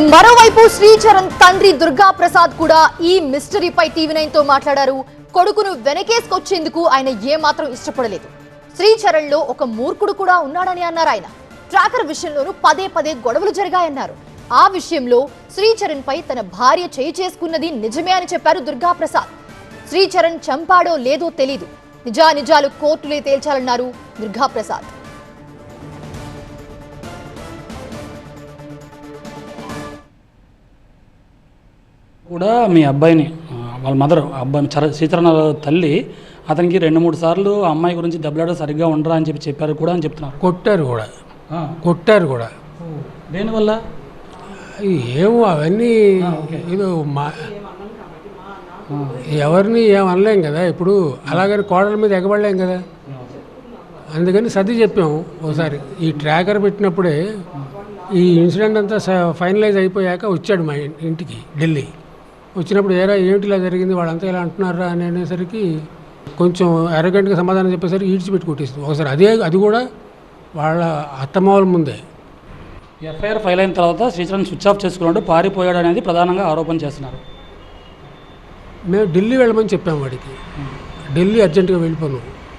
మరోవైపు శ్రీచరణ్ తండ్రి దుర్గా ప్రసాద్ కూడా ఈ మిస్టరీపై టీవీ9 తో మాట్లాడారు. కొడుకును వెనకేసుకొచ్చేందుకు ఆయన ఏమాత్రం ఇష్టపడలేదు. శ్రీచరణ్ లో ఒక మూర్ఖుడు కూడా ఉన్నాడని అన్నారు. ఆయన ట్రాకర్ విషయంలోనూ పదే పదే గొడవలు జరిగాయన్నారు. ఆ విషయంలో శ్రీచరణ్ పై తన భార్య చేయి చేసుకున్నది నిజమే అని చెప్పారు దుర్గా ప్రసాద్. శ్రీచరణ్ చంపాడో లేదో తెలీదు, నిజానిజాలు కోర్టులే తేల్చాలన్నారు దుర్గా ప్రసాద్. కూడా మీ అబ్బాయిని వాళ్ళ మదర్ అబ్బాయి శ్రీచరణ్ తల్లి అతనికి 2-3 సార్లు ఆ అమ్మాయి గురించి దెబ్బలాడ సరిగ్గా ఉండరా అని చెప్పారు కూడా అని చెప్తున్నారు. కొట్టారు కూడా దేనివల్ల ఏమో అవన్నీ ఇది ఎవరిని ఏమనలేం కదా. ఇప్పుడు అలాగని కోడల మీద ఎగబడలేం కదా. అందుకని సర్ది చెప్పాము. ఒకసారి ఈ ట్రాకర్ పెట్టినప్పుడే ఈ ఇన్సిడెంట్ అంతా ఫైనలైజ్ అయిపోయాక వచ్చాడు మా ఇంటికి ఢిల్లీ. వచ్చినప్పుడు ఏమిటి ఇలా జరిగింది, వాళ్ళంతా ఇలా అంటున్నారా అని అనేసరికి కొంచెం అరగంటగా సమాధానం చెప్పేసరికి ఈడ్చిపెట్టి కొట్టేస్తుంది ఒకసారి. అది కూడా వాళ్ళ అత్తమావుల ముందే. ఎఫ్ఐఆర్ ఫైల్ అయిన తర్వాత శ్రీచరణ్ స్విచ్ ఆఫ్ చేసుకున్నాడు, పారిపోయాడు అనేది ప్రధానంగా ఆరోపణ చేస్తున్నారు. మేము ఢిల్లీ వెళ్ళమని చెప్పాము వాడికి. ఢిల్లీ అర్జెంటుగా వెళ్ళిపోను,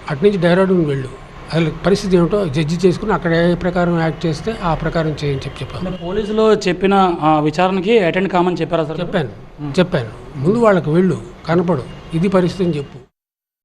అటు నుంచి డెహ్రాడూన్ వెళ్ళు, అసలు పరిస్థితి ఏమిటో జడ్జి చేసుకుని అక్కడ ఏ ప్రకారం యాక్ట్ చేస్తే ఆ ప్రకారం చేయని చెప్పాను. పోలీసులు చెప్పిన విచారణకి అటెండ్ కామని చెప్పారా సార్? చెప్పాను. ముందు వాళ్ళకి వెళ్ళు, కనపడు, ఇది పరిస్థితి అని చెప్పు.